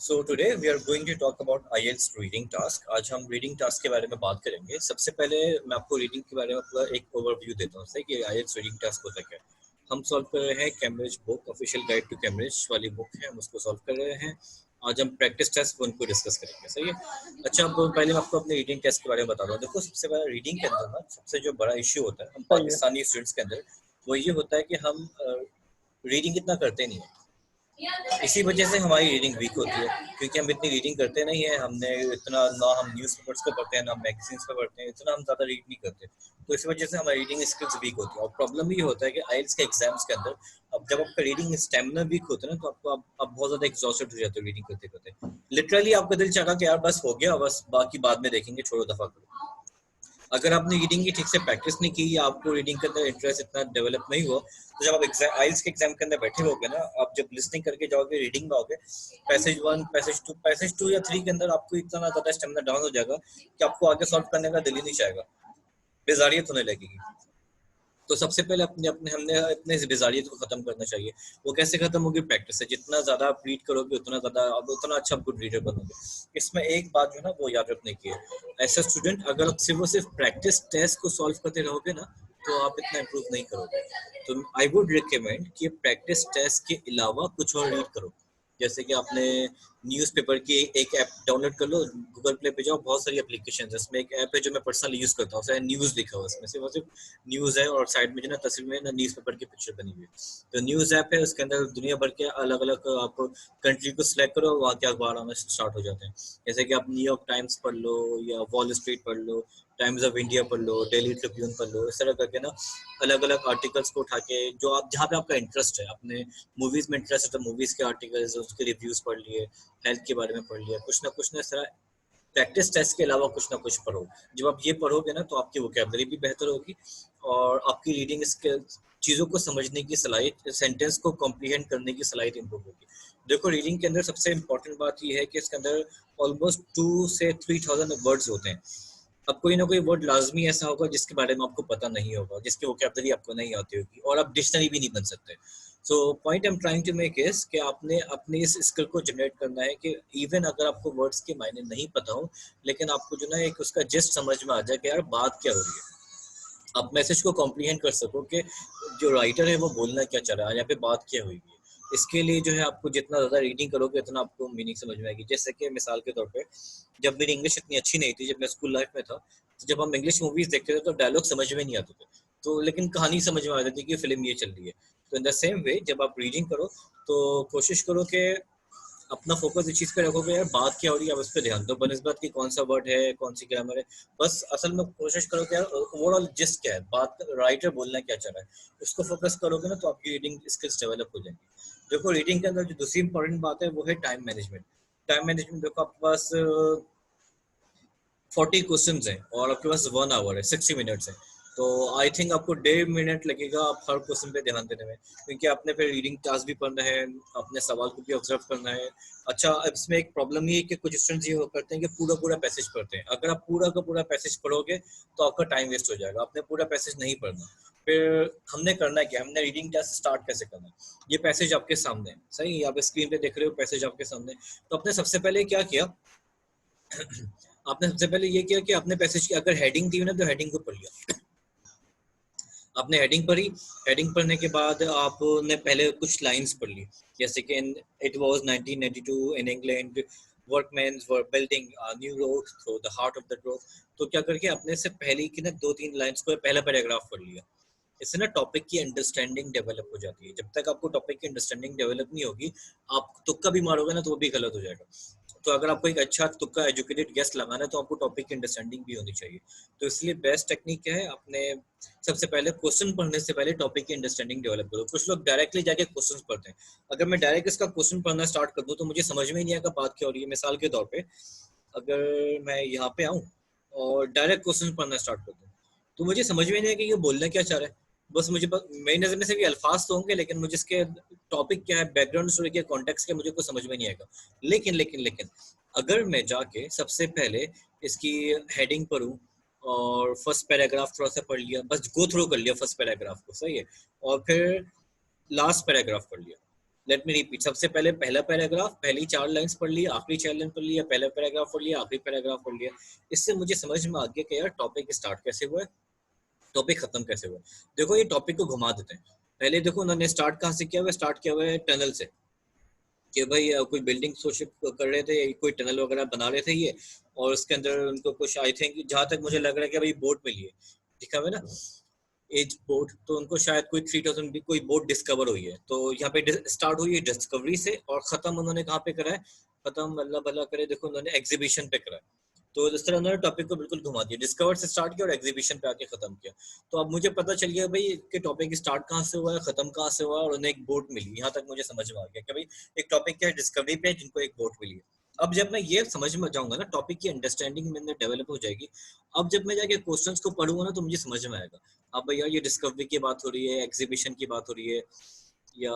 So today we are going to talk about IELTS reading task. आज हम reading task के बारे में बात करेंगे। सबसे पहले मैं आपको रीडिंग के बारे में पूरा एक ओवरव्यू देता हूँ कि IELTS रीडिंग टास्क होता क्या है। हम सॉल्व कर रहे हैं Cambridge book, official guide to Cambridge वाली बुक है, हम उसको सॉल्व कर रहे हैं। आज हम प्रैक्टिस टेस्ट वन को डिस्कस करेंगे, सही है। अच्छा, अब पहले मैं आपको अपने रीडिंग टेस्ट के बारे में बता रहा हूँ। देखो, सबसे पहले रीडिंग के अंदर ना सबसे जो बड़ा इश्यू होता है हम सही है। पाकिस्तानी स्टूडेंट्स के अंदर, वो ये होता है कि हम रीडिंग इतना करते नहीं है। इसी वजह से हमारी रीडिंग वीक होती है, क्योंकि हम इतनी रीडिंग करते नहीं है। हमने इतना ना हम न्यूज़पेपर्स को पढ़ते हैं, ना मैगजीन्स को पढ़ते हैं, इतना हम ज़्यादा रीड नहीं करते। तो इस वजह से हमारी रीडिंग स्किल्स वीक होती है। और प्रॉब्लम ये होता है कि आइल्स के एग्जाम्स के अंदर अब जब आपका रीडिंग स्टेमिना वीक होता है ना, तो आपको आप बहुत ज़्यादा एग्जॉस्टेड हो जाते हो रीडिंग करते करते। लिटरली आपका दिल चाहा कि यार बस हो गया, बस बाकी बाद में देखेंगे, छोड़ो, दफा करो। अगर आपने रीडिंग की ठीक से प्रैक्टिस नहीं की या आपको रीडिंग के अंदर इंटरेस्ट इतना डेवलप नहीं हुआ, तो जब आप आइल्स के एग्जाम के अंदर बैठे होगे ना, आप जब लिसनिंग करके जाओगे, रीडिंग में आओगे, पैसेज वन, पैसेज टू या थ्री के अंदर आपको इतना ज्यादा स्टेमिना डाउन हो जाएगा कि आपको आगे सॉल्व करने का दिल ही नहीं चाहेगा, बेजारियत होने लगेगी। तो सबसे पहले हमने अपने इस बेजारियत को खत्म करना चाहिए। वो कैसे खत्म होगी? प्रैक्टिस से। जितना ज्यादा आप रीड करोगे उतना अच्छा आप गुड रीडर बनोगे। इसमें एक बात जो है ना, वो याद रखने की है। ऐसा स्टूडेंट, अगर आप सिर्फ प्रैक्टिस टेस्ट को सॉल्व करते रहोगे ना, तो आप इतना इम्प्रूव नहीं करोगे। तो आई वुड रिकमेंड कि प्रैक्टिस टेस्ट के अलावा कुछ और रीड करो। जैसे कि आपने न्यूज़पेपर की एक ऐप डाउनलोड कर लो, गूगल प्ले पे जाओ, बहुत सारी एप्लीकेशन है। उसमें एक ऐप है जो मैं पर्सनली यूज करता हूँ, न्यूज़ लिखा हुआ है उसमें, सिर्फ न्यूज़ है और साइड में जो ना तस्वीर में ना न्यूज़पेपर की पिक्चर बनी हुई है। तो न्यूज़ ऐप है, उसके अंदर दुनिया भर के अलग अलग आप कंट्री को सिलेक्ट करो, वहाँ के अखबार आना स्टार्ट हो जाते हैं। जैसे कि आप न्यूयॉर्क टाइम्स पढ़ लो या वॉल स्ट्रीट पढ़ लो, टाइम्स ऑफ इंडिया पढ़ लो, डेली ट्रिब्यून पढ़ लो। इस तरह करके ना अलग अलग आर्टिकल्स को उठा के, जो आप जहाँ पे आपका इंटरेस्ट है, अपने मूवीज में इंटरेस्ट है तो मूवीज के आर्टिकल्स, उसके रिव्यूज पढ़ लिए, हेल्थ के बारे में पढ़ लिया, कुछ ना इस तरह प्रैक्टिस टेस्ट के अलावा कुछ ना कुछ पढ़ो। जब आप ये पढ़ोगे ना, तो आपकी वोकैबुलरी भी बेहतर होगी और आपकी रीडिंग स्किल्स, चीज़ों को समझने की सलाहियत, सेंटेंस को कॉम्प्रीहेंड करने की सलाहियत इंप्रूव होगी। देखो, रीडिंग के अंदर सबसे इम्पोर्टेंट बात ये है कि इसके अंदर ऑलमोस्ट 2 से 3,000 वर्ड्स होते हैं। अब कोई ना कोई वर्ड लाजमी ऐसा होगा जिसके बारे में आपको पता नहीं होगा, जिसकी वोकैबुलरी आपको नहीं आती होगी, और आप डिक्शनरी भी नहीं बन सकते। So point I am trying to make is कि आपने अपने इस स्किल को जनरेट करना है कि इवन अगर आपको वर्ड्स के मायने नहीं पता हो, लेकिन आपको जो ना एक उसका जिस्ट समझ में आ जाए कि यार बात क्या हो रही है। आप मैसेज को कॉम्प्रीहेंड कर सको कि जो राइटर है वो बोलना क्या चाह रहा है, यहाँ पे बात क्या हुई है। इसके लिए जो है आपको जितना ज़्यादा रीडिंग करोगे उतना आपको मीनिंग समझ में आएगी। जैसे कि मिसाल के तौर पे, जब मेरी इंग्लिश इतनी अच्छी नहीं थी, जब मैं स्कूल लाइफ में था, तो जब हम इंग्लिश मूवीज देखते थे तो डायलॉग समझ में नहीं आते थे, तो लेकिन कहानी समझ में आ जाती कि फिल्म ये चल रही है। तो इन द सेम वे जब आप रीडिंग करो, तो कोशिश करो कि अपना फोकस इस चीज़ पे रखोगे, यार बात क्या हो रही है, आप उस पर ध्यान दो, बनस्बत की कौन सा वर्ड है, कौन सी ग्रामर है। बस असल में कोशिश करो कि यार ओवरऑल जिस्ट क्या है, बात राइटर बोलना क्या चाह रहा है, उसको फोकस करोगे ना, तो आपकी रीडिंग स्किल्स डेवलप हो जाएंगी। देखो, रीडिंग के अंदर जो दूसरी इंपॉर्टेंट बात है वो है टाइम मैनेजमेंट। टाइम मैनेजमेंट, देखो आपके पास 40 क्वेश्चन हैं और आपके पास 1 आवर है, 60 मिनट्स है। तो आई थिंक आपको 1.5 मिनट लगेगा आप हर क्वेश्चन पे ध्यान देने में, क्योंकि आपने फिर रीडिंग टास्क भी पढ़ना है, अपने सवाल को भी ऑब्जर्व करना है। अच्छा, अब इसमें एक प्रॉब्लम ये है कि कुछ स्टूडेंट्स ये करते हैं कि पूरा पूरा पैसेज पढ़ते हैं। अगर आप पूरा का पूरा पैसेज पढ़ोगे तो आपका टाइम वेस्ट हो जाएगा, आपने पूरा पैसेज नहीं पढ़ना। फिर हमने करना क्या, हमने रीडिंग टास्क स्टार्ट कैसे करना है। ये पैसेज आपके सामने है, सही, आप स्क्रीन पे देख रहे हो पैसेज आपके सामने। तो आपने सबसे पहले क्या किया, आपने सबसे पहले ये किया कि आपने पैसेज की अगर हेडिंग दी ना, तो हेडिंग को पढ़ लिया। आपने हेडिंग पढ़ी, हेडिंग पढ़ने के बाद आपने पहले कुछ लाइंस पढ़ ली, जैसे कि it was 1992 in England, workmen were building a new road through the heart of the grove. तो क्या करके आपने से पहले की ना 2-3 लाइंस को पहला पैराग्राफ पढ़ लिया। इससे ना टॉपिक की अंडरस्टैंडिंग डेवलप हो जाती है। जब तक आपको टॉपिक की अंडरस्टैंडिंग डेवलप नहीं होगी, आप तुक्का भी मारोगे ना तो वो भी गलत हो जाएगा। तो अगर आपको एक अच्छा तुक्का एजुकेटेड गेस लगाना है, तो आपको टॉपिक की अंडरस्टैंडिंग भी होनी चाहिए। तो इसलिए बेस्ट टेक्निक क्या है, आपने सबसे पहले क्वेश्चन पढ़ने से पहले टॉपिक की अंडरस्टैंडिंग डेवलप करो। कुछ लोग डायरेक्टली जाके क्वेश्चन पढ़ते हैं। अगर मैं डायरेक्ट इसका क्वेश्चन पढ़ना स्टार्ट कर दूं तो मुझे समझ में ही नहीं आएगा बात क्या हो रही है। मिसाल के तौर पे, अगर मैं यहाँ पे आऊँ और डायरेक्ट क्वेश्चन पढ़ना स्टार्ट कर दूँ, तो मुझे समझ में नहीं आएगा कि ये बोलना क्या चाह रहा है। बस मेरी नज़र में से भी अल्फाज तो होंगे, लेकिन मुझे इसके टॉपिक क्या है, बैकग्राउंड स्टोरी क्या, कॉन्टेक्स्ट क्या, मुझे कुछ समझ में नहीं आएगा। लेकिन अगर मैं जाके सबसे पहले इसकी हेडिंग पढ़ूँ और फर्स्ट पैराग्राफ थोड़ा सा पढ़ लिया, बस गो थ्रू कर लिया फर्स्ट पैराग्राफ को, सही है, और फिर लास्ट पैराग्राफ पढ़ लिया, लेट मी रिपीट, सबसे पहले पहला पैराग्राफ, पहली 4 लाइंस पढ़ ली, आखिरी 4 लाइन पढ़ लिया, पहला पैराग्राफ पढ़ लिया, आखिरी पैराग्राफ पढ़ लिया। इससे मुझे समझ में आ गया कि यार टॉपिक स्टार्ट कैसे हुआ है, टॉपिक खत्म कैसे हुआ। देखो ये टॉपिक को घुमा देते हैं। पहले देखो उन्होंने स्टार्ट कहाँ से किया हुआ है, स्टार्ट किया हुआ है टनल से, कि भाई कोई बिल्डिंग सोच कर रहे थे, कोई टनल वगैरह बना रहे थे ये, और उसके अंदर उनको कुछ आई थिंक, जहां तक मुझे लग रहा है कि भाई बोट मिली है, दिखा हुआ है ना एज बोट, तो उनको शायद कोई 3000 भी कोई बोट डिस्कवर हुई है। तो यहाँ पे स्टार्ट हुई है डिस्कवरी से, और खत्म उन्होंने कहाँ पे करा है, खत्म अल्लाह भला करे देखो उन्होंने एग्जीबिशन पे करा है। तो इस तरह उन्होंने टॉपिक को बिल्कुल घुमा दिया, डिस्कवर से स्टार्ट किया और एग्जीबिशन पे आके खत्म किया। तो अब मुझे पता चल गया भाई कि टॉपिक स्टार्ट कहाँ से हुआ है, खत्म कहाँ से हुआ है, और उन्हें एक बोट मिली। यहाँ तक मुझे समझ में आ गया कि भाई एक टॉपिक क्या है, डिस्कवरी पे है, जिनको एक बोट मिली है। अब जब मैं ये समझ में जाऊंगा ना, टॉपिक की अंडरस्टैंडिंग में डेवलप हो जाएगी। अब जब मैं जाके क्वेश्चंस को पढ़ूंगा ना, तो मुझे समझ में आएगा अब भैया ये डिस्कवरी की बात हो रही है, एग्जीबिशन की बात हो रही है, या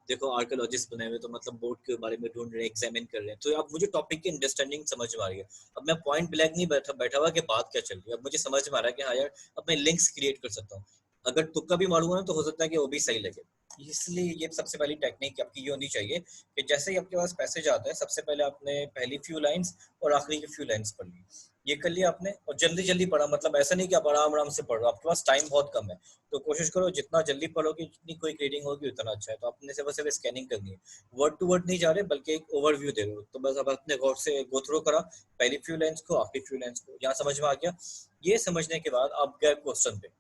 देखो आर्कियोलॉजिस्ट बने हुए तो मतलब बोर्ड के बारे में ढूंढ रहे हैं, एग्जामिन कर रहे हैं। तो अब मुझे टॉपिक की अंडरस्टैंडिंग समझ में आ रही है। अब मैं पॉइंट ब्लैक नहीं बैठा हुआ कि बात क्या चल रही है। अब मुझे समझ में आ रहा है कि हाँ यार, अब मैं लिंक्स क्रिएट कर सकता हूँ। अगर तुक्का भी मारूंगा ना, तो हो सकता है कि वो भी सही लगे। इसलिए ये सबसे पहली टेक्निक आपकी ये होनी चाहिए कि जैसे ही आपके पास पैसेज आता है, सबसे पहले आपने पहली फ्यू लाइंस और आखिरी की फ्यू लाइंस पढ़ ली। ये कर लिया आपने, और जल्दी जल्दी पढ़ा, मतलब ऐसा नहीं कि आप आराम आराम से पढ़ो, आपके पास टाइम बहुत कम है। तो कोशिश करो जितना जल्दी पढ़ोगे, जितनी कोई रीडिंग होगी उतना अच्छा है। तो आपने सिर्फ स्कैनिंग करनी है, वर्ड टू वर्ड नहीं जा रहे, बल्कि एक ओवरव्यू दे रहे हो। तो बस अब अपने गौर से गो थ्रू करा पहली फ्यू लाइंस को, आखिरी फ्यू लाइंस को, यहाँ समझ में आ गया। ये समझने के बाद आप गए क्वेश्चन पे,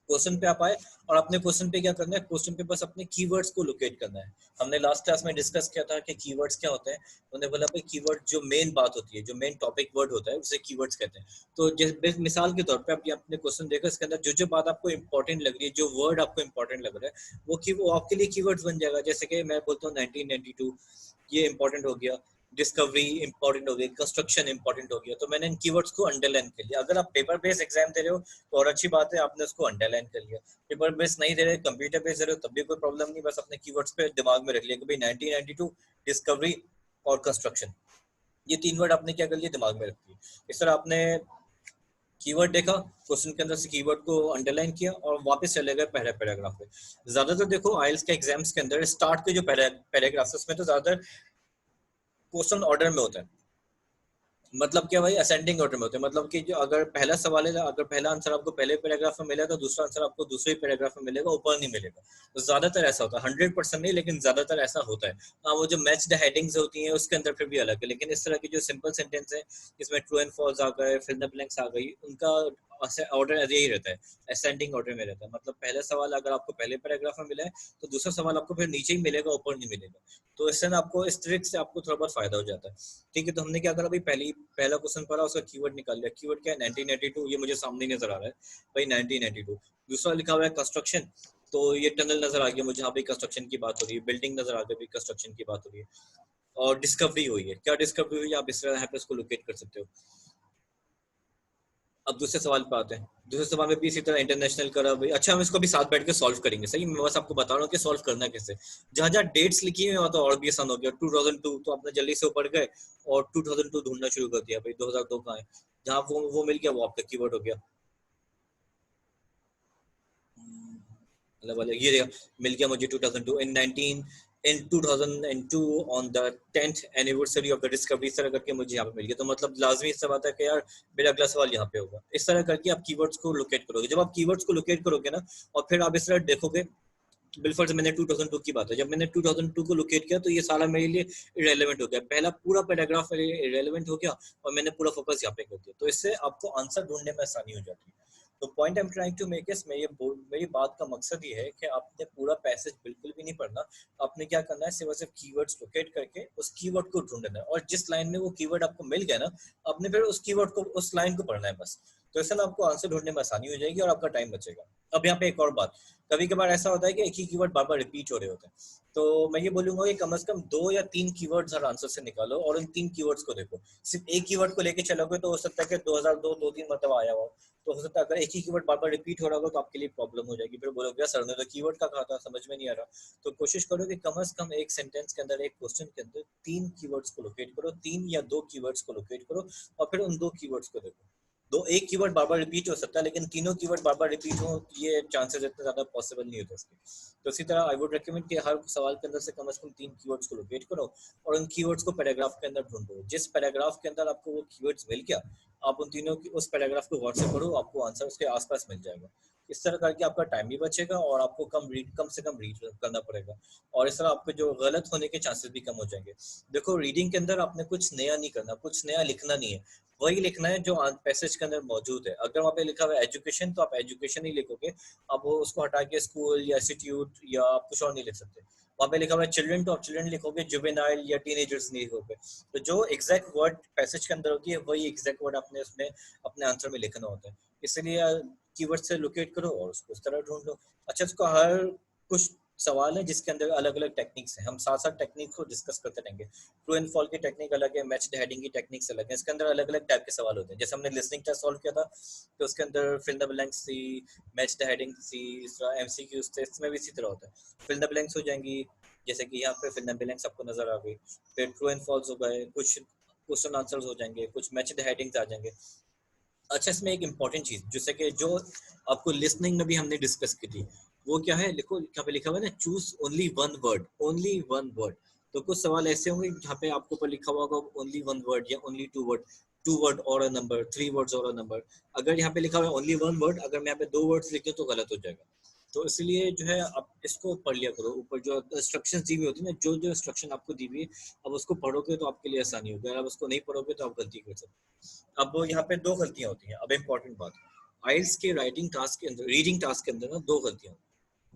क्वेश्चन पे आप आए, और अपने क्वेश्चन पे क्या करना है, क्वेश्चन पे बस अपने कीवर्ड्स को लोकेट करना है। हमने लास्ट क्लास में डिस्कस किया था कि कीवर्ड्स क्या होते हैं। उन्होंने बोला भाई कीवर्ड जो मेन बात होती है, जो मेन टॉपिक वर्ड होता है, उसे कीवर्ड्स कहते हैं। तो जिस मिसाल के तौर पे आप अपने क्वेश्चन देखो, इसके अंदर जो जो बात आपको इंपॉर्टेंट लग रही है, जो वर्ड आपको इंपॉर्टेंट लग रहा है, वो आपके लिए कीवर्ड्स बन जाएगा। जैसे कि मैं बोलता हूँ 1992, ये इंपॉर्टेंट हो गया। डिस्कवरी इंपॉर्टेंट हो गई, कंस्ट्रक्शन इंपॉर्टेंट हो गया। तो मैंने इन कीवर्ड्स को अंडरलाइन कर लिया। अगर आप पेपर बेस्ड एग्जाम दे रहे हो तो और अच्छी बात है, आपने उसको अंडरलाइन कर लिया। पेपर बेस्ड नहीं दे रहे, कंप्यूटर बेस्ड दे रहे हो, तब भी कोई प्रॉब्लम नहीं, बस अपने कीवर्ड्स पे दिमाग में रख लिया कि भाई 1992, डिस्कवरी और कंस्ट्रक्शन, ये 3 वर्ड आपने क्या कर लिया, दिमाग में रख दिए। इस तरह आपने कीवर्ड देखा, क्वेश्चन के अंदर से कीवर्ड को अंडरलाइन किया, और वापस चले गए पहले पैराग्राफ पे। ज्यादातर देखो आइल्स के एग्जाम्स के अंदर स्टार्ट के जो पैराग्राफ है, उसमें तो ज्यादातर क्वेश्चन ऑर्डर में होता है। मतलब क्या भाई, असेंडिंग ऑर्डर में होते हैं। मतलब कि जो अगर पहला सवाल है, अगर पहला आंसर आपको पहले पैराग्राफ में मिला, तो दूसरा आंसर आपको दूसरे पैराग्राफ में मिलेगा, ऊपर नहीं मिलेगा। तो ज्यादातर ऐसा होता है, 100% नहीं, लेकिन ज्यादातर ऐसा होता है। हाँ, वो जो मैच्ड हेडिंग्स होती हैं उसके अंदर फिर भी अलग है, लेकिन इस तरह की जो सिंपल सेंटेंस है, जिसमें ट्रू एंड फॉल्स आ गए, फिल द ब्लैंक्स आ गई, उनका ऑर्डर यही रहता है, असेंडिंग ऑर्डर में रहता है। मतलब पहला सवाल अगर आपको पहले पैराग्राफ में मिला है, तो दूसरा सवाल आपको फिर नीचे ही मिलेगा, ऊपर नहीं मिलेगा। तो इससे ना आपको इस ट्रिक से आपको थोड़ा बहुत फायदा हो जाता है। ठीक है, तो हमने क्या करा भाई, पहला क्वेश्चन पढ़ा, उसका कीवर्ड निकाल लिया। कीवर्ड क्या है, 1982, ये मुझे सामने नजर आ रहा है भाई 1982। दूसरा लिखा हुआ है कंस्ट्रक्शन, तो ये टनल नजर आ गया मुझे, यहाँ पे कंस्ट्रक्शन की बात हो रही है। बिल्डिंग नजर आ गई, कंस्ट्रक्शन की बात हो रही है। और डिस्कवरी हुई है, क्या डिस्कवरी हुई है, आप इस तरह यहाँ पे उसको लोकेट कर सकते हो। अब दूसरे सवाल पे आते हैं। दूसरे सवाल में भी इसी तरह इंटरनेशनल करा भाई। अच्छा, हम इसको भी साथ बैठ के सॉल्व करेंगे, सही। मैं बस आपको बता रहा हूँ कि सॉल्व करना कैसे। जहाँ जहाँ डेट्स लिखी है वहाँ तो और भी आसान हो गया। 2002 तो आपने जल्दी से ऊपर गए और 2002 ढूंढना शुरू कर दिया, भाई 2002 कहाँ है। जहाँ वो मिल गया, वो आपका कीवर्ड हो गया। मतलब वाले ये मिल गया मुझे 2002 इन 2002 on the 10th anniversary of the discovery. इस तरह करके मुझे यहाँ पे मिल गया। तो मतलब लाजमी इससे बात है कि यार मेरा अगला सवाल यहाँ पे होगा। इस तरह करके आप कीवर्ड्स को लोकेट करोगे। जब आप कीवर्ड्स को लोकेट करोगे ना, और फिर आप इस तरह देखोगे, बिलफर्ज मैंने 2002 की बात है, जब मैंने 2002 को लोकेट किया, तो ये सारा मेरे लिए इरेलीवेंट हो गया। पहला पूरा पैराग्राफ मेरे लिए इरेलीवेंट हो गया, और मैंने पूरा फोकस यहाँ पे कर दिया। तो इससे आपको आंसर ढूंढने में आसानी हो जाती है। तो point I am trying to make is, मेरी बात का मकसद ये है कि आपने पूरा पैसेज बिल्कुल भी नहीं पढ़ना। आपने क्या करना है, सिर्फ कीवर्ड्स लोकेट करके उस कीवर्ड को ढूंढना है, और जिस लाइन में वो कीवर्ड आपको मिल गया ना, आपने फिर उस कीवर्ड को, उस लाइन को पढ़ना है बस। तो इससे ना आपको आंसर ढूंढने में आसानी हो जाएगी और आपका टाइम बचेगा। अब यहाँ पे एक और बात, कभी कभार ऐसा होता है कि एक ही कीवर्ड बार बार रिपीट हो रहे होते हैं। तो मैं ये बोलूंगा कि कम से कम 2 या 3 कीवर्ड्स हर आंसर से निकालो, और उन 3 कीवर्ड्स को देखो। सिर्फ एक कीवर्ड को लेके चलोगे तो हो सकता है कि 2002 2-3 मतलब आया हो। तो हो सकता है अगर एक ही कीवर्ड बार बार रिपीट हो रहा होगा, तो आपके लिए प्रॉब्लम हो जाएगी। फिर बोलोगे सर ने तो कीवर्ड का कहा था, समझ में नहीं आ रहा। तो कोशिश करो कि कम से कम एक सेंटेंस के अंदर, एक क्वेश्चन के अंदर 3 कीवर्ड्स को लोकेट करो, 3 या 2 कीवर्ड्स को लोकेट करो, और फिर उन 2 कीवर्ड्स को देखो। दो एक कीवर्ड बार बार रिपीट हो सकता है, लेकिन तीनों कीवर्ड बार बार रिपीट हो ये चांसेस इतने ज्यादा पॉसिबल नहीं होते इसके। तो इसी तरह आई वुड रेकमेंड कि हर सवाल के अंदर से कम 3 कीवर्ड्स को लोकेट करो और उन कीवर्ड्स को पैराग्राफ के अंदर ढूंढो। जिस पैराग्राफ के अंदर आपको वो कीवर्ड्स मिल गया, आप उन तीनों की उस पैराग्राफ को गौर से पढ़ो, आपको आंसर उसके आसपास मिल जाएगा। इस तरह करके आपका टाइम भी बचेगा और आपको कम से कम रीड करना पड़ेगा, और इस तरह आपके जो गलत होने के चांसेस भी कम हो जाएंगे। देखो, रीडिंग के अंदर आपने कुछ नया नहीं करना, कुछ नया लिखना नहीं है, वही लिखना है जो पैसेज के अंदर मौजूद है। अगर वहाँ पे लिखा हुआ है एजुकेशन, तो आप एजुकेशन ही लिखोगे, आप वो उसको हटा के स्कूल या इंस्टीट्यूट या आप कुछ और नहीं लिख सकते। वहाँ पे लिखा हुआ है चिल्ड्रन, तो आप चिल्ड्रन लिखोगे, जुवेनाइल या टीनेजर्स नहीं लिखोगे। तो जो एग्जैक्ट वर्ड पैसेज के अंदर होती है वही एग्जैक्ट वर्ड आपने उसमें अपने आंसर में लिखना होता है। इसलिए कीवर्ड से लोकेट करो और उसको उस तरह ढूंढ लो। अच्छा, इसको हर कुछ सवाल है जिसके अंदर अलग अलग टेक्निक्स हैं, हम साथ साथ टेक्निक को डिस्कस करते रहेंगे। ट्रू एंड फॉल की टेक्निक अलग है, मैच द हेडिंग की टेक्निक्स अलग है, इसके अंदर अलग अलग टाइप के सवाल होते हैं। जैसे हमने लिसनिंग टेस्ट सॉल्व किया था, तो उसके अंदर फिल द ब्लैंक्स थी, मैच द हेडिंग थी, एमसीक्यूज थे, इसमें भी इसी तरह होता है। फिल द ब्लैंक्स हो जाएंगी, जैसे कि यहाँ पे फिल द ब्लैंक्स आपको नजर आ गई, फिर ट्रू एंड फॉल्स हो गए, कुछ क्वेश्चन आंसर्स हो जाएंगे, कुछ मैच द हेडिंग्स आ जाएंगे। अच्छा, इसमें एक इम्पॉर्टेंट चीज जैसे कि जो आपको लिसनिंग में भी हमने डिस्कस की थी, वो क्या है, लिखो यहाँ पे लिखा हुआ है ना, choose only one word, only one word. तो कुछ सवाल ऐसे होंगे जहाँ पे आपको ऊपर लिखा हुआ होगा ओनली वन वर्ड या only two word, two word और अ नंबर, थ्री वर्ड्स और अ नंबर। अगर यहाँ पे लिखा हुआ है ओनली वन वर्ड, अगर मैं यहाँ पे दो वर्ड्स लिख दूं तो गलत हो जाएगा। तो इसलिए जो है आप इसको पढ़ लिया करो, ऊपर जो इंस्ट्रक्शंस दी हुई होती है ना, जो जो इंस्ट्रक्शन आपको दी हुई है, अब उसको पढ़ोगे तो आपके लिए आसानी होगी, अगर आप उसको नहीं पढ़ोगे तो आप गलती कर सकते हो। अब यहाँ पे दो गलतियां होती हैं। अब इम्पोर्टेंट बात, आइल्स के राइटिंग टास्क के अंदर, रीडिंग टास्क के अंदर ना दो गलतियां,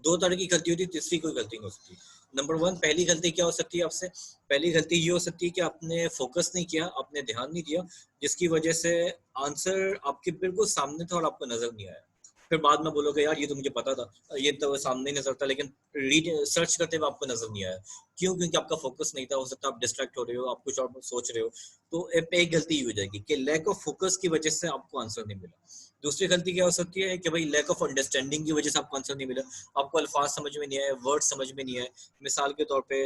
दो तरह की गलती होती है, तीसरी कोई गलती नहीं हो सकती। नंबर वन, पहली गलती क्या हो सकती है आपसे, पहली गलती ये हो सकती है कि आपने फोकस नहीं किया, आपने ध्यान नहीं दिया, जिसकी वजह से आंसर आपके बिल्कुल सामने था और आपको नजर नहीं आया। फिर बाद में बोलोगे यार ये तो मुझे पता था, ये तो सामने ही नजर था, लेकिन रीड सर्च करते हुए आपको नजर नहीं आया। क्यों? क्योंकि आपका फोकस नहीं था, हो सकता है आप डिस्ट्रैक्ट हो रहे हो, आप कुछ और सोच रहे हो। तो एक गलती ये हो जाएगी कि लैक ऑफ फोकस की वजह से आपको आंसर नहीं मिला। दूसरी गलती क्या हो सकती है कि भाई लैक ऑफ अंडरस्टैंडिंग की वजह से आपको आंसर नहीं मिला, आपको अल्फाज समझ में नहीं आए, वर्ड समझ में नहीं आए। मिसाल के तौर पे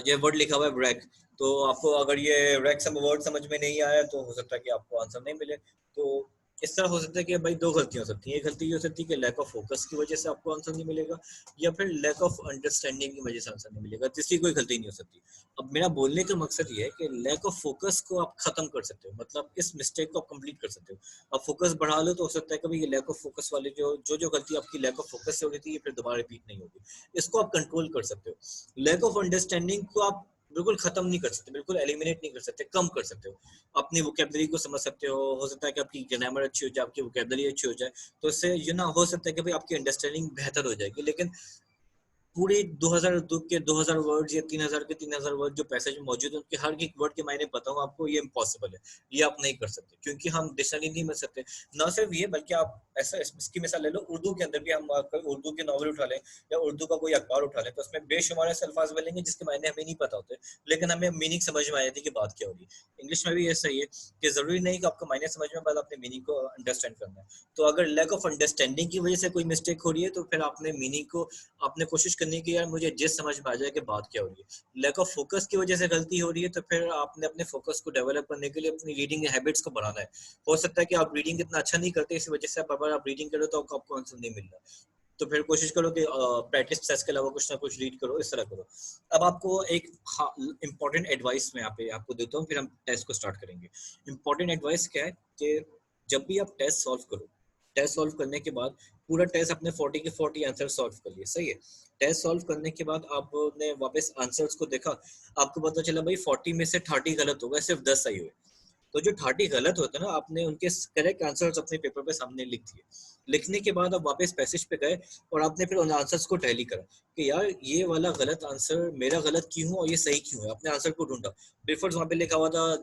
ये वर्ड लिखा हुआ है ब्रैक, तो आपको अगर ये ब्रैक सब वर्ड समझ में नहीं आया तो हो सकता है कि आपको आंसर नहीं मिले। तो इस तरह हो सकता है कि भाई दो गलतियां हो सकती हैं। एक गलती ये हो सकती है कि लैक ऑफ फोकस की वजह से आपको आंसर नहीं मिलेगा, या फिर लैक ऑफ अंडरस्टैंडिंग की वजह से आंसर नहीं मिलेगा, तीसरी कोई गलती नहीं हो सकती। अब मेरा बोलने का मकसद ये है कि लैक ऑफ फोकस को आप खत्म कर सकते हो, मतलब इस मिस्टेक को आप कंप्लीट कर सकते हो। आप फोकस बढ़ा लो तो हो सकता है कभी ये लैक ऑफ फोकस वाली जो गलती आपकी लैक ऑफ फोकस से हो रही थी, ये फिर दोबारा रिपीट नहीं होगी। इसको आप कंट्रोल कर सकते हो। लैक ऑफ अंडरस्टैंडिंग को आप बिल्कुल खत्म नहीं कर सकते, बिल्कुल एलिमिनेट नहीं कर सकते, कम कर सकते हो। अपनी वोकेबलरी को समझ सकते हो सकता है कि आपकी ग्रामर अच्छी हो जाए, आपकी वोकेबलरी अच्छी हो जाए, तो इससे हो सकता है कि भाई आपकी अंडरस्टैंडिंग बेहतर हो जाएगी। लेकिन पूरे 2002 के 2000 वर्ड्स या 3000 के 3000 वर्ड जो पैसेज में मौजूद है, उनके हर एक वर्ड के मायने बताऊं आपको, ये इम्पॉसिबल है, ये आप नहीं कर सकते, क्योंकि हम डिक्शनरी नहीं मिल सकते। ना सिर्फ ये, बल्कि आप ऐसा इसकी मिसाल ले लो, उर्दू के अंदर भी हम उर्दू के नॉवल उठा लें या उर्दू का कोई अखबार उठा लें, तो उसमें बेशुमार ऐसे अल्फाज मिलेंगे जिसके मायने हमें नहीं पता होते, लेकिन हमें मीनिंग समझ में आ जाती है कि बात क्या हो रही है। इंग्लिश में भी ऐसा ही है कि जरूरी नहीं कि आपको मायने समझ में, बस अपने मीनिंग को अंडरस्टैंड करना है। तो अगर लैक ऑफ अंडरस्टैंडिंग की वजह से कोई मिस्टेक हो रही है, तो फिर आपने मीनिंग को, आपने कोशिश करनी कि यार मुझे जिस समझ में आ जाए कि बात क्या हो रही है। लैक ऑफ फोकस की वजह से गलती हो रही है, तो फिर आपने अपने फोकस को डेवलप करने के लिए अपनी रीडिंग हैबिट्स को बढ़ाना है। हो सकता है कि आप रीडिंग इतना अच्छा नहीं करते, इसी वजह से आप रीडिंग करो तो आपको आंसर नहीं मिल रहा, तो फिर कोशिश करो कि प्रैक्टिस टेस्ट के अलावा कुछ ना कुछ रीड करो, इस तरह करो। अब आपको एक इंपॉर्टेंट एडवाइस मैं यहाँ पे आपको देता हूँ, फिर हम टेस्ट को स्टार्ट करेंगे। इंपॉर्टेंट एडवाइस क्या है कि जब भी आप टेस्ट सॉल्व करो, टेस्ट सॉल्व करने के बाद पूरा टेस्ट अपने 40 के 40 आंसर सॉल्व कर लिए, सही है। टेस्ट सॉल्व करने के बाद आपने वापस आंसर्स को देखा, आपको पता चला भाई 40 में से 30 गलत हो गए, सिर्फ 10 सही हुए। तो जो 30 गलत होते हैं ना, आपने उनके करेक्ट आंसर्स अपने पेपर पे सामने लिख दिए। लिखने के बाद आप वापस पैसेज पे गए और आपने फिर उन आंसर्स को टैली करा कि यार ये वाला गलत आंसर मेरा गलत क्यों और ये सही क्यों है, अपने आंसर को ढूंढा। प्रीफर्स वहां पे लिखा हुआ था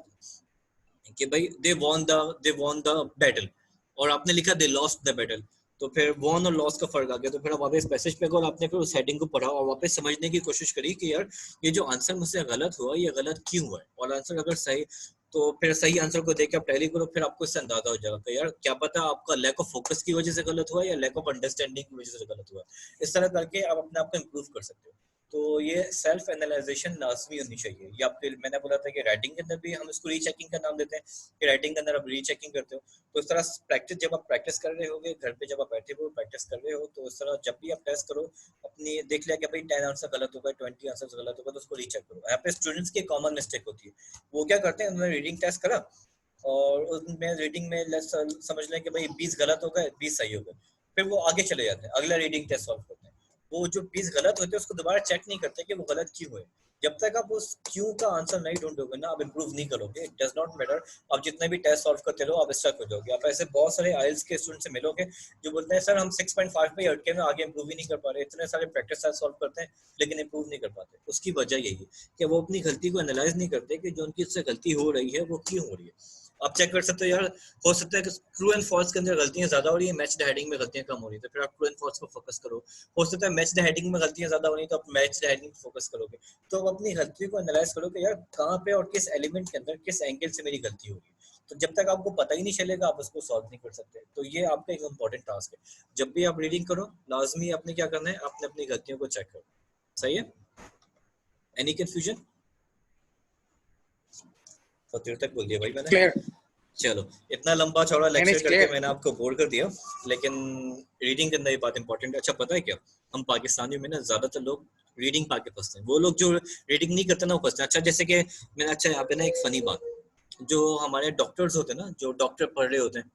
कि भाई दे वॉन द बैटल, और आपने लिखा दे लॉस्ट द बैटल। तो फिर वॉन और लॉस का फर्क आ गया, तो फिर आप वापस पैसेज पे गए और आपने फिर उस हेडिंग को पढ़ा और वापस समझने की कोशिश करी कि यार ये जो आंसर मुझसे गलत हुआ, ये गलत क्यों हुआ है, और आंसर अगर सही, तो फिर सही आंसर को देख के आप टैली करो, फिर आपको इससे अंदाजा हो जाएगा कि यार क्या पता आपका लैक ऑफ फोकस की वजह से गलत हुआ या लैक ऑफ अंडरस्टैंडिंग की वजह से गलत हुआ। इस तरह करके आप अपने आप को इम्प्रूव कर सकते हो। तो ये सेल्फ एनालाइजेशन लाजमी होनी चाहिए। ये आपके मैंने बोला था कि राइटिंग के अंदर भी हम इसको रीचेकिंग का नाम देते हैं कि राइटिंग के अंदर आप रीचेकिंग करते हो। तो इस तरह प्रैक्टिस, जब आप प्रैक्टिस कर रहे होगे घर पे, जब आप बैठे हो प्रैक्टिस कर रहे हो, तो इस तरह जब भी आप टेस्ट करो अपनी देख लिया कि भाई 10 आंसर गलत होगा, 20 आंसर गलत होगा, तो उसको रीचेक करो। यहाँ पे स्टूडेंट्स की कॉमन मिस्टेक होती है, वो क्या करते हैं, उन्होंने रीडिंग टेस्ट करा और उसमें रीडिंग में समझ लें कि भाई 20 गलत हो गए, 20 सही हो गए, फिर वो आगे चले जाते हैं, अगला रीडिंग टेस्ट सॉल्व करते हैं। वो जो 20 गलत होते हैं उसको दोबारा चेक नहीं करते कि वो गलत क्यों हुए। जब तक आप उस क्यों का आंसर नहीं ढूंढोगे ना, आप इंप्रूव नहीं करोगे। इट डज नॉट मैटर आप जितने भी टेस्ट सॉल्व करते रहो, आप स्टक हो जाओगे। आप ऐसे बहुत सारे आइल्स के स्टूडेंट से मिलोगे जो बोलते हैं सर हम 6.5 पे अटके में आगे इंप्रूव ही नहीं कर पा रहे, इतने सारे प्रैक्टिस टेस्ट सॉल्व करते हैं लेकिन इंप्रूव नहीं कर पाते। उसकी वजह यही है कि वो अपनी गलती को एनालाइज नहीं करते कि जो उनकी उससे गलती हो रही है वो क्यों हो रही है। आप चेक कर सकते हो यार, हो सकता है कि ट्रू एंड फॉल्स के अंदर गलतियां ज्यादा हो रही है, मैच द हेडिंग में गलतियां कम हो रही है, तो फिर आप ट्रू एंड फॉल्स पर फोकस करो। हो सकता है मैच द हेडिंग में गलतियां ज्यादा हो रही है, तो आप मैच द हेडिंग पर फोकस करोगे। तो आप अपनी गलती को एनालाइज करो कि यार कहाँ पे और किस एलिमेंट के अंदर किस एंगल से मेरी गलती हो रही है। तो जब तक आपको पता ही नहीं चलेगा आप उसको सॉल्व नहीं कर सकते। तो ये आपका एक इम्पोर्टेंट टास्क है। जब भी आप रीडिंग करो लाजमी आपने क्या करना है, आपने अपनी गलतियों को चेक करो। सही है? Any confusion? तो देर तक बोल दिया भाई मैंने। क्लियर। चलो, इतना लंबा चौड़ा लेक्चर करके क्लियर। मैंने आपको बोर कर दिया, लेकिन रीडिंग के अंदर ये बात इंपॉर्टेंट है। अच्छा पता है क्या, हम पाकिस्तानियों में ना ज्यादातर लोग रीडिंग पाके फंसते हैं। वो लोग जो रीडिंग नहीं करते ना वो फंसते हैं। अच्छा जैसे कि मैंने, अच्छा यहाँ पे ना एक फनी बात, जो हमारे डॉक्टर्स होते हैं ना, जो डॉक्टर पढ़ रहे होते हैं,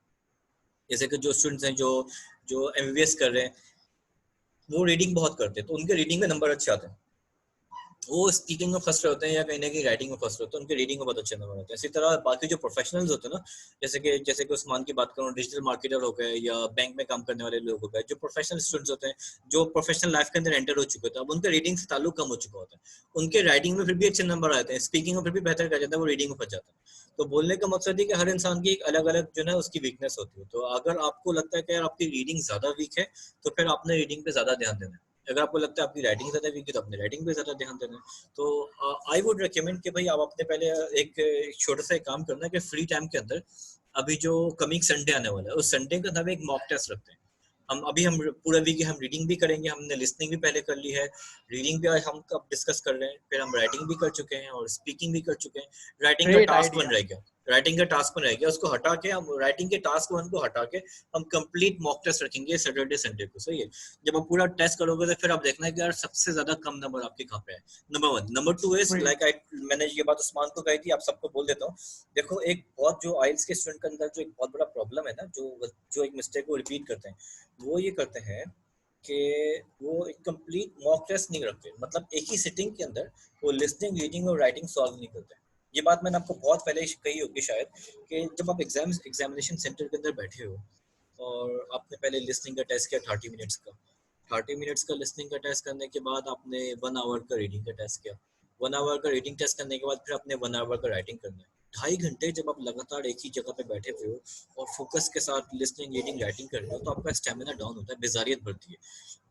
जैसे कि जो स्टूडेंट्स हैं जो जो एमबीबीएस कर रहे हैं, वो रीडिंग बहुत करते हैं, तो उनके रीडिंग में नंबर अच्छे आते हैं। वो स्पीकिंग में फर्स्ट होते हैं या कहीं ना कहीं राइटिंग में फर्स्ट होते हैं, उनके रीडिंग में बहुत अच्छे नंबर होते हैं। इसी तरह बाकी जो प्रोफेशनल्स होते हैं ना, जैसे कि उस्मान की बात करूँ, डिजिटल मार्केटर हो गए या बैंक में काम करने वाले लोग हो गए, जो प्रोफेशनल स्टूडेंट्स होते हैं, जो प्रोफेशनल लाइफ के अंदर एंटर हो चुके होते हैं, अब उनका रीडिंग से ताल्लुक कम हो चुका होता है। उनके राइटिंग में फिर भी अच्छे नंबर आते हैं, स्पीकिंग में फिर भी बेहतर कर जाता है, वो रीडिंग में फंस जाता है। तो बोलने का मकसद है कि हर इंसान की एक अलग अलग जो है उसकी वीकनेस होती है। तो अगर आपको लगता है कि यार आपकी रीडिंग ज्यादा वीक है, तो फिर आपने रीडिंग पे ज्यादा ध्यान देना है। अगर आपको लगता है आपकी राइटिंग ज्यादा वीक है, तो अपने राइटिंग पे ज्यादा ध्यान देना है। तो आई वुड रिकमेंड कि भाई आप अपने पहले एक छोटा सा काम करना है कि फ्री टाइम के अंदर, अभी जो कमिंग संडे आने वाला है उस संडे का हम एक मॉक टेस्ट रखते हैं। हम पूरा वीक हम रीडिंग भी करेंगे, हमने लिसनिंग भी पहले कर ली है, रीडिंग भी आज हम कब डिस्कस कर रहे हैं, फिर हम राइटिंग भी कर चुके हैं और स्पीकिंग भी कर चुके हैं। राइटिंग का ग्रेट टास्क बन आइडिया। रह गया, राइटिंग का टास्क बन रह गया, उसको हटा के हम राइटिंग के टास्क वन को हटा के हम कंप्लीट मॉक टेस्ट रखेंगे सैटरडे संडे को। सही है? जब आप पूरा टेस्ट करोगे तो फिर आप देखना है कि यार सबसे ज्यादा कम नंबर आपके कहाँ पे है। Number one. Number two is like I, मैंने ये बात उस्मान को कही थी, आप सबको बोल देता हूँ। देखो एक बहुत जो आइल्स के स्टूडेंट के अंदर जो एक बहुत बड़ा प्रॉब्लम है ना, जो एक मिस्टेक को रिपीट करते हैं, वो ये करते हैं कि वो एक कंप्लीट मॉक टेस्ट नहीं रखते। मतलब एक ही सिटिंग के अंदर वो लिसनिंग, रीडिंग और राइटिंग सॉल्व नहीं करते। ये बात मैंने आपको बहुत पहले कही होगी शायद, कि जब आप एग्जामिनेशन सेंटर के अंदर बैठे हो और आपने पहले लिसनिंग का टेस्ट किया 30 मिनट्स का, 30 मिनट्स का लिसनिंग का टेस्ट करने के बाद आपने 1 आवर का रीडिंग का टेस्ट किया, 1 आवर का रीडिंग टेस्ट करने के बाद फिर आपने 1 आवर का राइटिंग करना है। 2.5 घंटे जब आप लगातार एक ही जगह पे बैठे हुए हो और फोकस के साथ लिसनिंग, रीडिंग, राइटिंग कर रहे हो, तो आपका स्टेमिना डाउन होता है, बेजारियत बढ़ती है।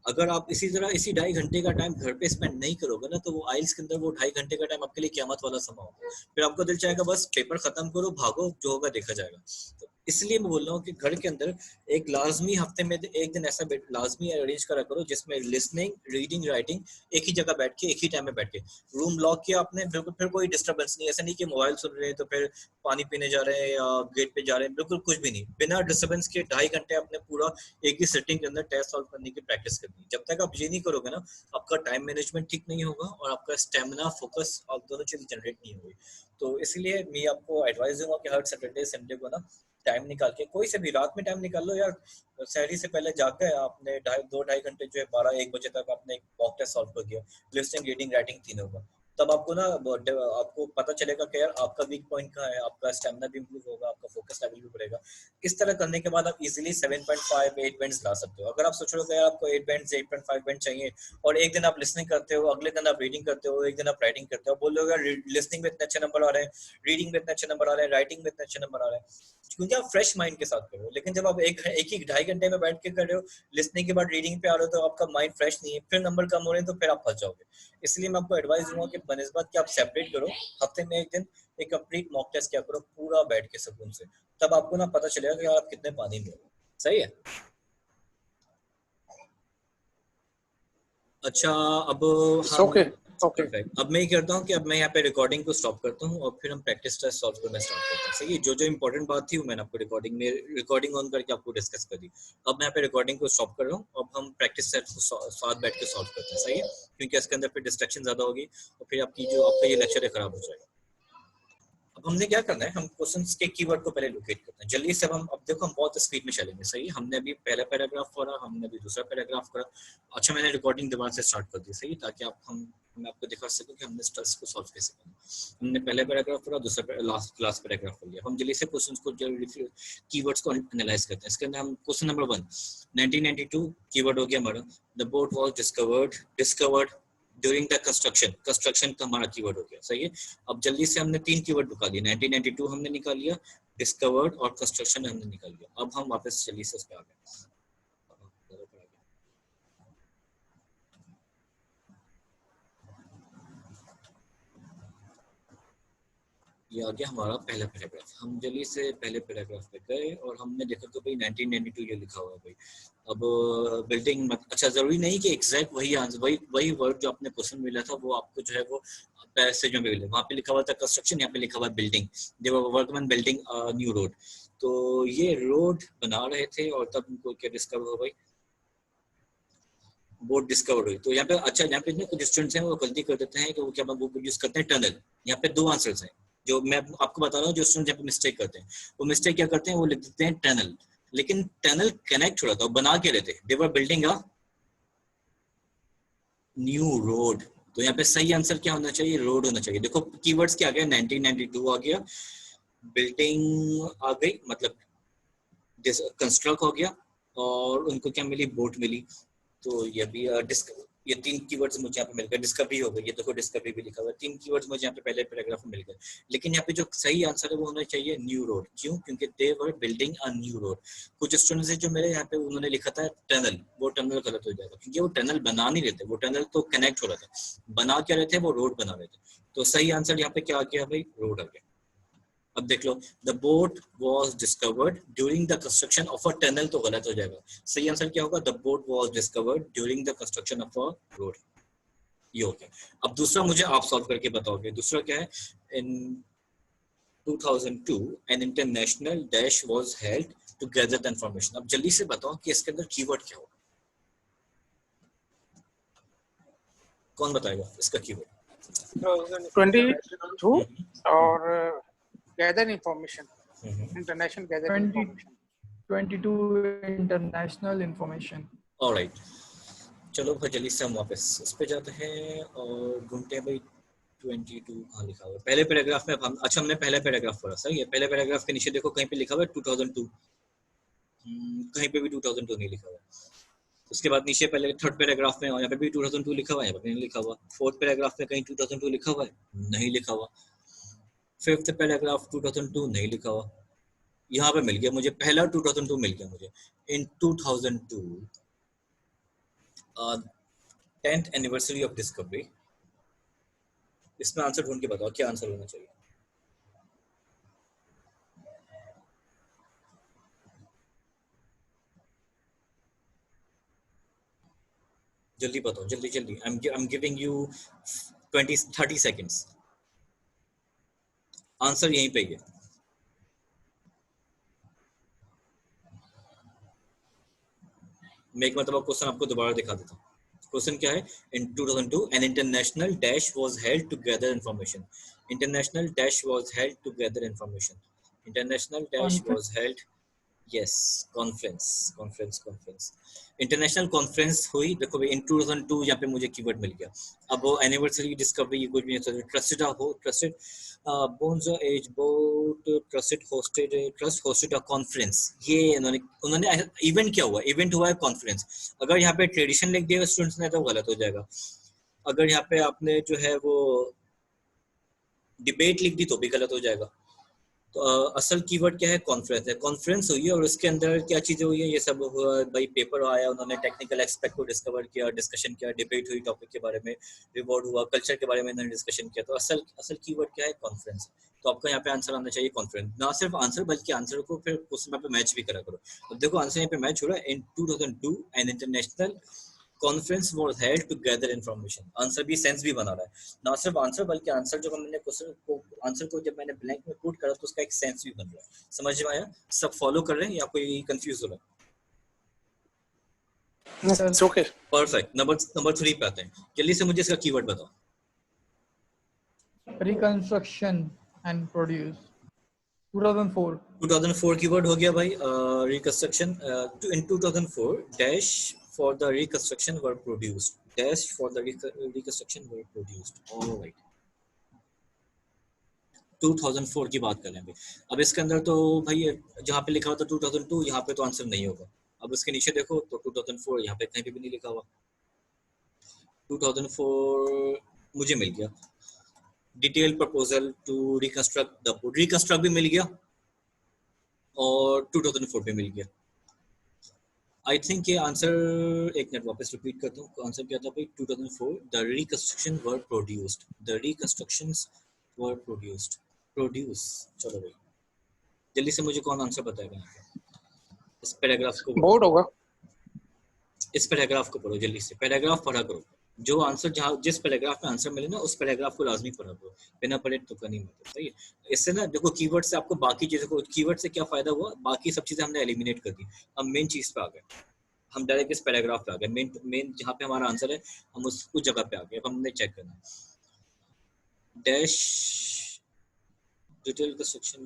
अगर आप इसी तरह इसी 2.5 घंटे का टाइम घर पे स्पेंड नहीं करोगे ना, तो वो आइल्स के अंदर वो 2.5 घंटे का टाइम आपके लिए क़यामत वाला समय होगा। फिर आपको दिल चाहेगा बस पेपर खत्म करो, भागो, जो होगा देखा जाएगा। तो इसलिए मैं बोल रहा हूँ कि घर के अंदर एक लाजमी हफ्ते में एक दिन ऐसा लाजमी अरेंज करा करो जिसमें लिसनिंग, रीडिंग, राइटिंग एक ही जगह बैठ के, एक ही टाइम में बैठ के, रूम लॉक किया आपने, बिल्कुल फिर कोई डिस्टर्बेंस नहीं। ऐसा नहीं कि मोबाइल सुन रहे हैं तो फिर पानी पीने जा रहे हैं या गेट पे जा रहे हैं, बिल्कुल कुछ भी नहीं, बिना डिस्टर्बेंस के 2.5 घंटे आपने पूरा एक ही सेटिंग के अंदर टेस्ट सॉल्व करने की प्रैक्टिस करनी है। जब तक आप ये नहीं करोगे ना, आपका टाइम मैनेजमेंट ठीक नहीं होगा और आपका स्टेमिना, फोकस, आप दोनों चीज जनरेट नहीं होगी। तो इसलिए मैं आपको एडवाइस दूंगा कि हर सैटरडे संडे को ना टाइम निकाल के, कोई से भी रात में टाइम निकाल लो यार, शहरी से पहले जाकर आपने 2-2.5 घंटे जो है 12-1 बजे तक आपने एक मॉक टेस्ट सॉल्व कर दिया, लिसनिंग, रीडिंग, राइटिंग तीनों का। तब आपको ना आपको पता चलेगा कि यार आपका वीक पॉइंट कहाँ है, आपका स्टेमिना भी इंप्रूव होगा, आपका फोकस लेवल भी बढ़ेगा। इस तरह करने के बाद आप इजीली 7.5 8 बैंड्स ला सकते हो। अगर आप सोच रहे हो कि यार आपको 8 बैंड्स 8.5 बैंड चाहिए और एक दिन आप लिसनिंग करते हो, अगले दिन आप रीडिंग करते हो, एक दिन आप राइटिंग करते हो, बोल रहे हो लिसनिंग में इतने अच्छे नंबर आ रहे हैं, रीडिंग में इतने अच्छे नंबर आ रहे हैं, राइटिंग में इतने अच्छे नंबर आ रहे हैं, क्योंकि आप फ्रेश माइंड के साथ कर रहे हो। लेकिन जब आप एक ही 2.5 घंटे में बैठ के कर रहे हो, लिसनिंग के बाद रीडिंग पे आ रहे हो, तो आपका माइंड फ्रेश नहीं है, फिर नंबर कम हो रहे हैं, तो फिर आप फंस जाओगे। इसलिए मैं आपको एडवाइस दूंगा कि बनस्बत कि आप सेपरेट करो, हफ्ते में एक दिन एक कंप्लीट मॉक टेस्ट किया करो पूरा बैठ के सुकून से। तब आपको ना पता चलेगा कि आप कितने पानी में हो। सही है? अच्छा, अब इट्स हम ओके ओके। परफेक्ट। अब मैं ये करता हूँ कि अब मैं यहाँ पे रिकॉर्डिंग को स्टॉप करता हूँ और फिर हम प्रैक्टिस टेस्ट सॉल्व करना स्टार्ट करते हैं। सही है, जो जो इंपॉर्टेंट बात थी वो मैंने आपको रिकॉर्डिंग ऑन करके आपको डिस्कस कर दी। अब मैं यहाँ पे रिकॉर्डिंग को स्टॉप कर रहा हूँ। अब हम प्रैक्टिस टेस्ट को साथ बैठ के सॉल्व करते हैं। सही है, क्योंकि इसके अंदर फिर डिस्ट्रैक्शन ज्यादा होगी और फिर आपका ये लेक्चर है खराब हो जाएगा। अब हमने क्या करना है, हम क्वेश्चंस के कीवर्ड को पहले लोकेट करते हैं जल्दी से। अब देखो हम बहुत स्पीड में चलेंगे। सही है, हमने अभी पहला पैराग्राफ पढ़ा, हमने अभी दूसरा पैराग्राफ पढ़ा। अच्छा, मैंने रिकॉर्डिंग दोबारा से स्टार्ट कर दी। सही है, ताकि मैं आपको दिखा सकूं कि हमने स्ट्रेस को सॉल्व कैसे करना। हमने पहला पैराग्राफ पढ़ा, दूसरा लास्ट पैराग्राफ पढ़ लिया। हम जल्दी से क्वेश्चंस को कीवर्ड्स को एनालाइज करते हैं। इसके अंदर हम क्वेश्चन नंबर 1, 1992 कीवर्ड हो गया हमारा। The boat was discovered during the construction का हमारा कीवर्ड हो गया। सही है, अब जल्दी से हमने 3 कीवर्ड निकाल दिए। 1992 हमने निकाल लिया, डिस्कवर्ड और कंस्ट्रक्शन हमने निकाल लिया। अब हम वापस जल्दी से उस पे आ गए। ये आ गया हमारा पहला पैराग्राफ। हम जल्दी से पहले पैराग्राफ पे गए और हमने देखा कि भाई 1992 ये लिखा हुआ है भाई। अब बिल्डिंग, अच्छा जरूरी नहीं कि एग्जैक्ट वही आंसर, वही वर्ड जो आपने क्वेश्चन मिला था वो आपको जो है वो पैसेज में मिले। वहाँ पे लिखा हुआ था कंस्ट्रक्शन, यहाँ पे लिखा हुआ बिल्डिंग। दे वर वर्कमैन बिल्डिंग न्यू रोड। तो ये रोड बना रहे थे और तब उनको क्या डिस्कवर हो भाई, बोट डिस्कवर हुई। तो यहाँ पे अच्छा, यहाँ पे कुछ स्टूडेंट्स हैं वो गलती कर देते हैं कि वो क्या वो यूज करते हैं टनल। यहाँ पे 2 आंसर्स हैं जो मैं आपको बता रहा हूँ। जो स्टूडेंट यहाँ पे मिस्टेक करते हैं, वो मिस्टेक क्या करते हैं, वो लिख देते हैं टनल। लेकिन टनल कनेक्ट हो रहा था, वो बना के रहते, they were building a new road. तो यहाँ पे सही आंसर क्या होना चाहिए, रोड होना चाहिए। देखो कीवर्ड्स क्या आ गया, 1992 आ गया, बिल्डिंग आ गई, मतलब कंस्ट्रक्ट हो गया, और उनको क्या मिली, बोट मिली। तो ये भी ये 3 कीवर्ड्स मुझे यहाँ पे मिल गए। डिस्कवरी हो गई, ये देखो डिस्कवरी भी लिखा हुआ है। 3 कीवर्ड्स मुझे यहाँ पे पहले पैराग्राफ में मिल गए। लेकिन यहाँ पे जो सही आंसर है वो होना चाहिए न्यू रोड। क्यों? क्योंकि they were building a new road. कुछ स्टूडेंट्स हैं जो मेरे यहाँ पे उन्होंने लिखा था टनल, वो टनल गलत हो जाएगा, क्योंकि वो टनल बना नहीं रहे थे, वो टनल तो कनेक्ट हो रहा था। बना क्या रहे थे, वो रोड बना रहे थे। तो सही आंसर यहाँ पे क्या आ गया भाई, रोड आ गया। अब देख लो, the boat was discovered during the construction of a tunnel, तो गलत हो जाएगा। सही आंसर क्या होगा, the boat was discovered during the construction of a road. ये हो गया। अब दूसरा मुझे आप सॉल्व करके बताओगे। दूसरा क्या है, in 2002 an international dash was held to gather the information. अब जल्दी से बताओ कि इसके अंदर कीवर्ड क्या होगा, कौन बताएगा इसका कीवर्ड? 22 और gather information, international gather 20 information. 22 international information. Alright, चलो भाई जल्दी से हम वापस उस पे जाते हैं और ढूंढते हैं भाई 22 कहाँ लिखा हुआ है पहले पैराग्राफ में। अब हम अच्छा, हमने पहला पैराग्राफ पढ़ा। सही है, पहले पैराग्राफ के नीचे देखो कहीं पे लिखा हुआ है 2002, कहीं पे भी 2002 नहीं लिखा हुआ। उसके बाद नीचे पहले थर्ड पैराग्राफ में, और यहाँ पे भी 2002 लिखा हुआ है, यहाँ पे नहीं लिखा हुआ। फोर्थ पैराग्राफ में कहीं 2002 लिखा हुआ है, नहीं लिखा हुआ। फिफ्थ पैराग्राफ 2002 नहीं लिखा हुआ। यहाँ पे मिल गया मुझे, पहला 2002 मिल गया मुझे। इन 2002 10th एनिवर्सरी ऑफ डिस्कवरी। इसमें आंसर ढूंढ के बताओ क्या आंसर होना चाहिए। जल्दी बताओ, जल्दी जल्दी। I'm giving you 30 seconds। Answer यहीं पे ही है। मैं एक मतलब क्वेश्चन आपको दोबारा दिखा देता हूँ। क्वेश्चन क्या है, in 2002 an international dash was held to gather information. International dash was held to gather information. International dash was held, yes, conference conference conference international conference हुई। देखो भाई इन 2002 यहाँ पे मुझे कीवर्ड मिल गया। अब वो एनिवर्सरी डिस्कवरी कुछ भी नहीं, ट्रस्टेड हो, trusted bones as boat trust hosted a conference. ये उन्होंने इवेंट क्या हुआ, इवेंट हुआ है कॉन्फ्रेंस। अगर यहाँ पे ट्रेडिशन लिख दिया स्टूडेंट्स ने तो गलत हो जाएगा। अगर यहाँ पे आपने जो है वो डिबेट लिख दी तो भी गलत हो जाएगा। तो असल कीवर्ड क्या है, कॉन्फ्रेंस है। कॉन्फ्रेंस हुई है और उसके अंदर क्या चीजें हुई है, ये सब हुआ भाई। पेपर आया, उन्होंने टेक्निकल एस्पेक्ट को डिस्कवर किया, डिस्कशन किया, डिबेट हुई टॉपिक के बारे में, रिवॉर्ड हुआ, कल्चर के बारे में इन्होंने डिस्कशन किया। तो असल कीवर्ड क्या है, कॉन्फ्रेंस। तो आपका यहाँ पे आंसर आना चाहिए कॉन्फ्रेंस। ना सिर्फ आंसर बल्कि आंसर को फिर क्वेश्चन पे मैच भी करा करो। अब देखो आंसर यहाँ पे मैच हो रहा है। In 2002 an international conference was held to gather information. Answer भी सेंस भी बना रहा है, ना सिर्फ आंसर बल्कि आंसर जो मैंने क्वेश्चन को आंसर को जब मैंने ब्लैंक में पुट करा तो उसका एक सेंस भी बन रहा है। समझ में आया? सब फॉलो कर रहे हैं या कोई कंफ्यूज हो रहा है? It's okay. परफेक्ट। नंबर 3 पे आते हैं। जल्दी से मुझे इसका कीवर्ड बताओ। Reconstruction and produce. 2004. 2004 कीवर्ड हो गया भाई। Reconstruction in 2004 dash for the reconstruction were produced, dash for the reconstruction were produced. Alright, 2004 की बात कर रहे हैं भाई। अब इसके अंदर तो भाई जहाँ पे लिखा हुआ था 2002, यहाँ पे तो आंसर नहीं होगा। अब इसके नीचे देखो तो 2004 यहाँ पे कहीं पे भी नहीं लिखा हुआ। 2004 मुझे मिल गया। Detail proposal to reconstruct the boat, reconstruct भी मिल गया और 2004 पे मिल गया। आई थिंक ये आंसर, एक मिनट वापस रिपीट करता हूँ। आंसर क्या था भाई? 2004 the reconstruction were produced, the reconstructions were produced, produce. चलो भाई जल्दी से मुझे कौन आंसर बताएगा यहाँ पे? इस पैराग्राफ को बोर्ड होगा। इस पैराग्राफ को पढ़ो जल्दी से, पैराग्राफ पढ़ा करो। जो आंसर जहाँ जिस पैराग्राफ में आंसर मिले ना उस पैराग्राफ को लाजमी पढ़ा करो, बिना पढ़े तो नहीं मिलता। सही है? इससे ना देखो कीवर्ड से आपको बाकी चीजों को, कीवर्ड से क्या फायदा हुआ, बाकी सब चीजें हमने एलिमिनेट कर दी। हम मेन चीज पे आ गए, हम डायरेक्ट इस पैराग्राफ पे आ गए। मेन जहाँ पे हमारा आंसर है हम उस जगह पे आ गए। अब हमने चेक करना dash detail construction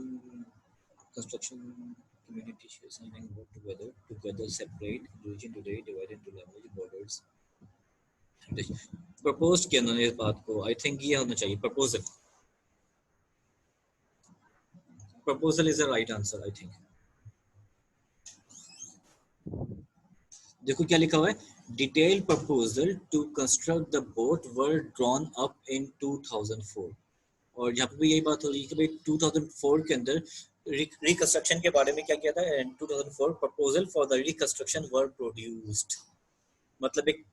community issues and work together separate region today divide into language borders। Propose किया उन्होंने इस बात को। आई थिंक ये होना चाहिए proposal. Proposal is the right answer I think. देखो क्या लिखा हुआ है, detail proposal to construct the boat were drawn up in 2004। और यहाँ पे भी यही बात हो रही है कि भाई 2004 के अंदर रिकंस्ट्रक्शन के बारे में क्या किया था। 2004 proposal for the reconstruction were produced, मतलब एक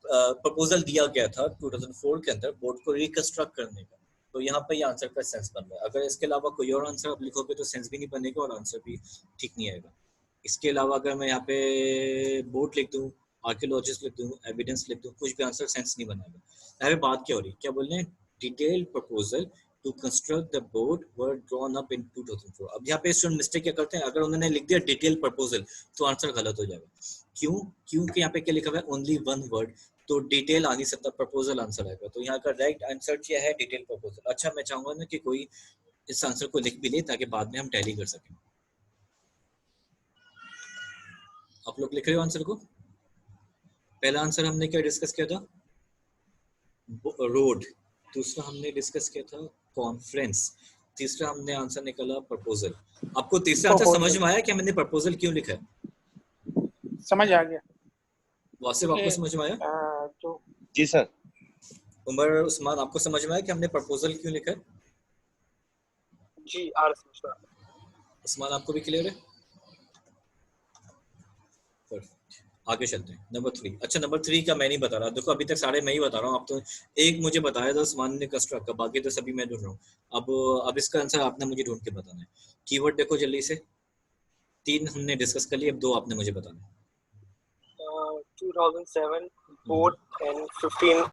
प्रपोजल दिया गया था 2004 के अंदर बोर्ड को रिकंस्ट्रक्ट करने का। तो यहाँ पे ये आंसर का सेंस बन रहा है। अगर इसके अलावा कोई और आंसर आप लिखोगे तो सेंस भी नहीं बनेगा और आंसर भी ठीक नहीं आएगा। इसके अलावा अगर मैं यहाँ पे बोट लिख दूँ, आर्कियोलॉजिस्ट लिख दूँ, एविडेंस लिख दूँ, कुछ भी आंसर सेंस नहीं बनेगा। यहाँ पे बात क्या हो रही है, क्या बोल रहे हैं? Detail proposal to construct the boat were drawn up in 2004। अब यहाँ पे स्टूडेंट मिस्टेक क्या करते हैं, अगर उन्होंने लिख दिया डिटेल प्रपोजल तो आंसर गलत हो जाएगा। क्यों? क्योंकि यहाँ पे क्या लिखा हुआ है, ओनली वन वर्ड, तो डिटेल आ नहीं सकता, प्रपोजल आंसर आएगा। तो यहाँ का राइट आंसर क्या है? Detail proposal. अच्छा मैं चाहूंगा ना कि कोई इस आंसर को लिख भी ले ताकि बाद में हम टैली कर सकें। आप लोग लिख रहे हो आंसर को? पहला आंसर हमने क्या डिस्कस किया था? रोड। दूसरा हमने डिस्कस किया था कॉन्फ्रेंस। तीसरा हमने आंसर निकाला प्रपोजल। आपको तीसरा आंसर समझ में आया कि मैंने प्रपोजल क्यों लिखा है? समझ आ गया। वासिफ आपको समझ में आया? तो जी सर। उमर उस्मान आपको समझ में आया कि हमने प्रपोजल क्यों लिखा है? जी आ रहा समझ में। उस्मान आपको भी क्लियर है? आगे चलते हैं नंबर 3। अच्छा नंबर 3 का मैं नहीं बता रहा, देखो अभी तक सारे मैं ही बता रहा हूँ। आप तो एक मुझे बताया था उस्मान ने कंस्ट्रक्ट का, बाकी तो सभी मैं ढूंढ रहा हूँ। अब इसका आंसर आपने मुझे ढूंढ के बताना है। कीवर्ड देखो जल्दी से, 3 हमने डिस्कस कर लिए, अब 2 आपने मुझे बताना है। 2007 boat and 15